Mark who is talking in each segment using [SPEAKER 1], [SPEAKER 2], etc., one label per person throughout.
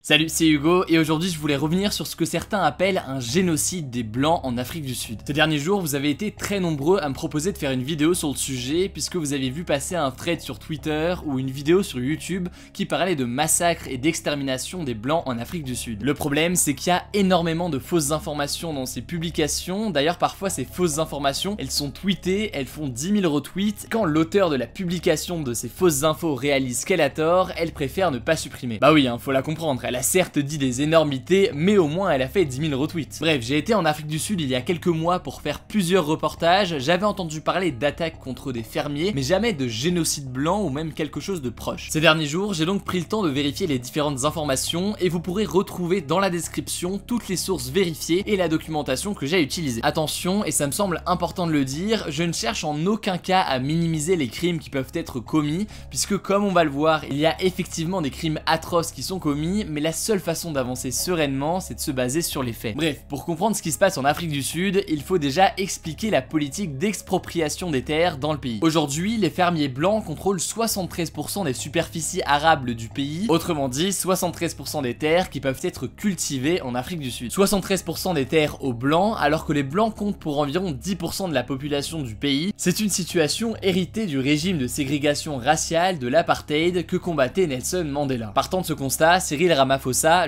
[SPEAKER 1] Salut, c'est Hugo et aujourd'hui je voulais revenir sur ce que certains appellent un génocide des blancs en Afrique du Sud. Ces derniers jours, vous avez été très nombreux à me proposer de faire une vidéo sur le sujet puisque vous avez vu passer un thread sur Twitter ou une vidéo sur YouTube qui parlait de massacres et d'extermination des blancs en Afrique du Sud. Le problème, c'est qu'il y a énormément de fausses informations dans ces publications. D'ailleurs, parfois ces fausses informations, elles sont tweetées, elles font 10 000 retweets. Quand l'auteur de la publication de ces fausses infos réalise qu'elle a tort, elle préfère ne pas supprimer. Bah oui, faut la comprendre. Elle a certes dit des énormités, mais au moins elle a fait 10 000 retweets. Bref, j'ai été en Afrique du Sud il y a quelques mois pour faire plusieurs reportages. J'avais entendu parler d'attaques contre des fermiers, mais jamais de génocide blanc ou même quelque chose de proche. Ces derniers jours, j'ai donc pris le temps de vérifier les différentes informations et vous pourrez retrouver dans la description toutes les sources vérifiées et la documentation que j'ai utilisée. Attention, et ça me semble important de le dire, je ne cherche en aucun cas à minimiser les crimes qui peuvent être commis, puisque comme on va le voir, il y a effectivement des crimes atroces qui sont commis, mais la seule façon d'avancer sereinement, c'est de se baser sur les faits. Bref, pour comprendre ce qui se passe en Afrique du Sud, il faut déjà expliquer la politique d'expropriation des terres dans le pays. Aujourd'hui, les fermiers blancs contrôlent 73% des superficies arables du pays, autrement dit 73% des terres qui peuvent être cultivées en Afrique du Sud. 73% des terres aux blancs, alors que les blancs comptent pour environ 10% de la population du pays. C'est une situation héritée du régime de ségrégation raciale de l'apartheid que combattait Nelson Mandela. Partant de ce constat, Cyril Ramaphosa,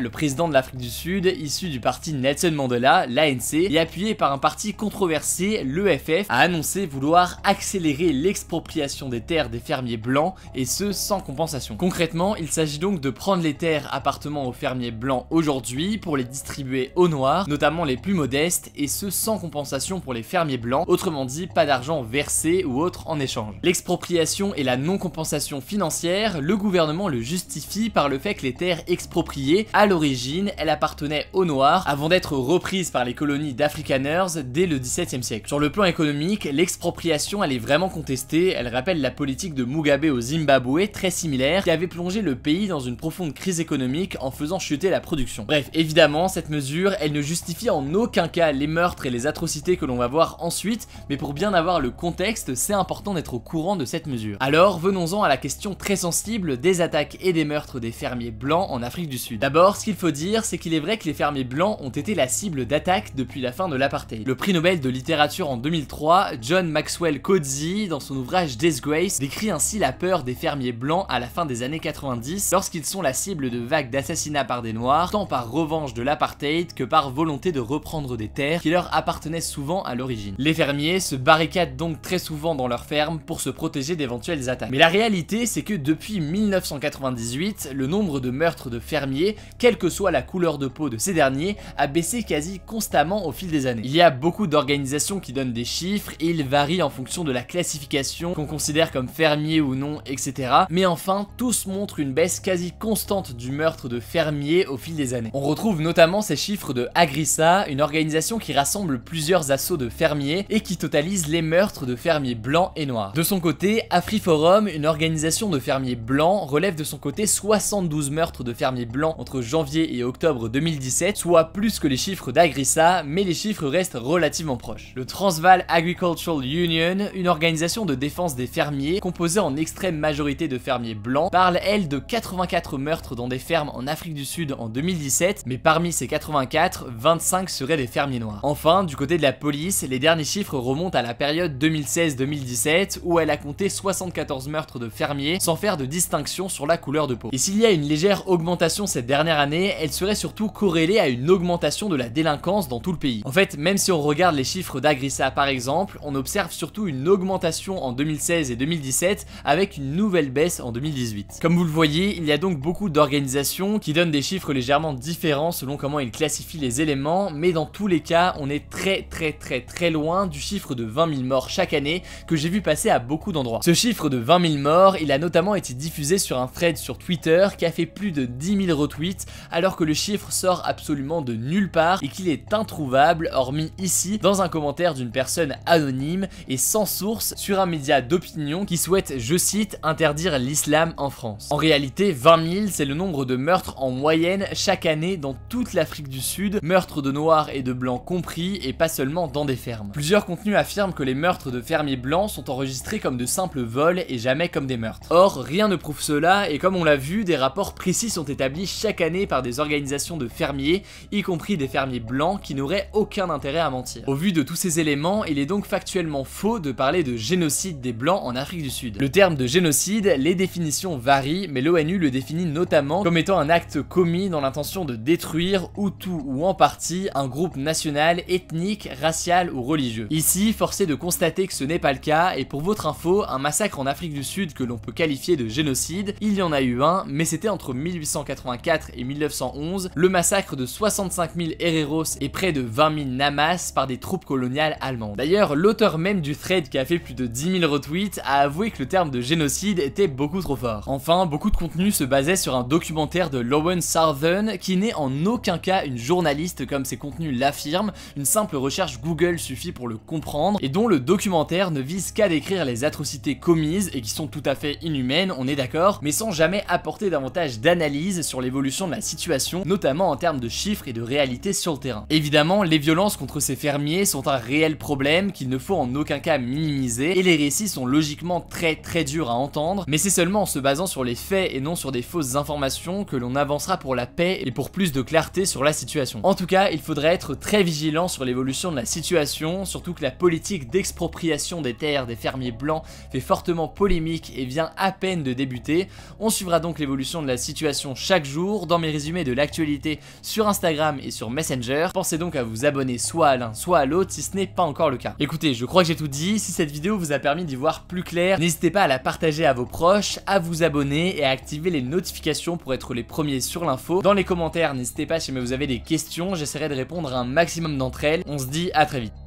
[SPEAKER 1] le président de l'Afrique du Sud, issu du parti Nelson Mandela, l'ANC, et appuyé par un parti controversé, l'EFF, a annoncé vouloir accélérer l'expropriation des terres des fermiers blancs, et ce sans compensation. Concrètement, il s'agit donc de prendre les terres appartenant aux fermiers blancs aujourd'hui pour les distribuer aux noirs, notamment les plus modestes, et ce sans compensation pour les fermiers blancs, autrement dit pas d'argent versé ou autre en échange. L'expropriation et la non-compensation financière, le gouvernement le justifie par le fait que les terres expropriées, à l'origine, elles appartenaient aux noirs avant d'être reprises par les colonies d'Afrikaners dès le XVIIe siècle. Sur le plan économique, l'expropriation elle est vraiment contestée, elle rappelle la politique de Mugabe au Zimbabwe, très similaire, qui avait plongé le pays dans une profonde crise économique en faisant chuter la production. Bref, évidemment, cette mesure, elle ne justifie en aucun cas les meurtres et les atrocités que l'on va voir ensuite, mais pour bien avoir le contexte, c'est important d'être au courant de cette mesure. Alors, venons-en à la question très sensible des attaques et des meurtres des fermiers blancs en Afrique du Sud. D'abord, ce qu'il faut dire, c'est qu'il est vrai que les fermiers blancs ont été la cible d'attaques depuis la fin de l'apartheid. Le prix Nobel de littérature en 2003, John Maxwell Coetzee, dans son ouvrage Disgrace, décrit ainsi la peur des fermiers blancs à la fin des années 90, lorsqu'ils sont la cible de vagues d'assassinats par des noirs, tant par revanche de l'apartheid que par volonté de reprendre des terres qui leur appartenaient souvent à l'origine. Les fermiers se barricadent donc très souvent dans leurs fermes pour se protéger d'éventuelles attaques. Mais la réalité, c'est que depuis 1998, le nombre de meurtres de fermiers, quelle que soit la couleur de peau de ces derniers, a baissé quasi constamment au fil des années. Il y a beaucoup d'organisations qui donnent des chiffres et ils varient en fonction de la classification qu'on considère comme fermier ou non, etc. Mais enfin, tous montrent une baisse quasi constante du meurtre de fermiers au fil des années. On retrouve notamment ces chiffres de Agrissa, une organisation qui rassemble plusieurs assauts de fermiers et qui totalise les meurtres de fermiers blancs et noirs. De son côté, AfriForum, une organisation de fermiers blancs, relève de son côté 72 meurtres de fermiers blancs entre janvier et octobre 2017, soit plus que les chiffres d'Agrissa, mais les chiffres restent relativement proches. Le Transvaal Agricultural Union, une organisation de défense des fermiers, composée en extrême majorité de fermiers blancs, parle elle de 84 meurtres dans des fermes en Afrique du Sud en 2017, mais parmi ces 84, 25 seraient des fermiers noirs. Enfin, du côté de la police, les derniers chiffres remontent à la période 2016-2017, où elle a compté 74 meurtres de fermiers, sans faire de distinction sur la couleur de peau. Et s'il y a une légère augmentation cette dernière année, elle serait surtout corrélée à une augmentation de la délinquance dans tout le pays. En fait, même si on regarde les chiffres d'Agrissa par exemple, on observe surtout une augmentation en 2016 et 2017 avec une nouvelle baisse en 2018. Comme vous le voyez, il y a donc beaucoup d'organisations qui donnent des chiffres légèrement différents selon comment ils classifient les éléments, mais dans tous les cas, on est très loin du chiffre de 20 000 morts chaque année que j'ai vu passer à beaucoup d'endroits. Ce chiffre de 20 000 morts, il a notamment été diffusé sur un thread sur Twitter qui a fait plus de 10 000 retweets, alors que le chiffre sort absolument de nulle part et qu'il est introuvable, hormis ici, dans un commentaire d'une personne anonyme et sans source sur un média d'opinion qui souhaite, je cite, interdire l'islam en France. En réalité, 20 000, c'est le nombre de meurtres en moyenne chaque année dans toute l'Afrique du Sud, meurtres de noirs et de blancs compris, et pas seulement dans des fermes. Plusieurs contenus affirment que les meurtres de fermiers blancs sont enregistrés comme de simples vols et jamais comme des meurtres. Or, rien ne prouve cela, et comme on l'a vu, des rapports précis sont établis commis chaque année par des organisations de fermiers, y compris des fermiers blancs qui n'auraient aucun intérêt à mentir. Au vu de tous ces éléments, il est donc factuellement faux de parler de génocide des blancs en Afrique du Sud. Le terme de génocide, les définitions varient, mais l'ONU le définit notamment comme étant un acte commis dans l'intention de détruire, ou tout ou en partie, un groupe national, ethnique, racial ou religieux. Ici, force est de constater que ce n'est pas le cas, et pour votre info, un massacre en Afrique du Sud que l'on peut qualifier de génocide, il y en a eu un, mais c'était entre 1884 et 1911, le massacre de 65 000 Hereros et près de 20 000 Namas par des troupes coloniales allemandes. D'ailleurs, l'auteur même du thread qui a fait plus de 10 000 retweets a avoué que le terme de génocide était beaucoup trop fort. Enfin, beaucoup de contenu se basait sur un documentaire de Lauren Southern qui n'est en aucun cas une journaliste comme ses contenus l'affirment, une simple recherche Google suffit pour le comprendre, et dont le documentaire ne vise qu'à décrire les atrocités commises et qui sont tout à fait inhumaines, on est d'accord, mais sans jamais apporter davantage d'analyse sur l'évolution de la situation, notamment en termes de chiffres et de réalité sur le terrain. Évidemment, les violences contre ces fermiers sont un réel problème qu'il ne faut en aucun cas minimiser, et les récits sont logiquement très durs à entendre, mais c'est seulement en se basant sur les faits et non sur des fausses informations que l'on avancera pour la paix et pour plus de clarté sur la situation. En tout cas, il faudrait être très vigilant sur l'évolution de la situation, surtout que la politique d'expropriation des terres des fermiers blancs fait fortement polémique et vient à peine de débuter. On suivra donc l'évolution de la situation chaque jour dans mes résumés de l'actualité sur Instagram et sur Messenger. Pensez donc à vous abonner soit à l'un soit à l'autre si ce n'est pas encore le cas. Écoutez, je crois que j'ai tout dit, si cette vidéo vous a permis d'y voir plus clair, n'hésitez pas à la partager à vos proches, à vous abonner et à activer les notifications pour être les premiers sur l'info. Dans les commentaires, n'hésitez pas si jamais vous avez des questions, j'essaierai de répondre à un maximum d'entre elles. On se dit à très vite.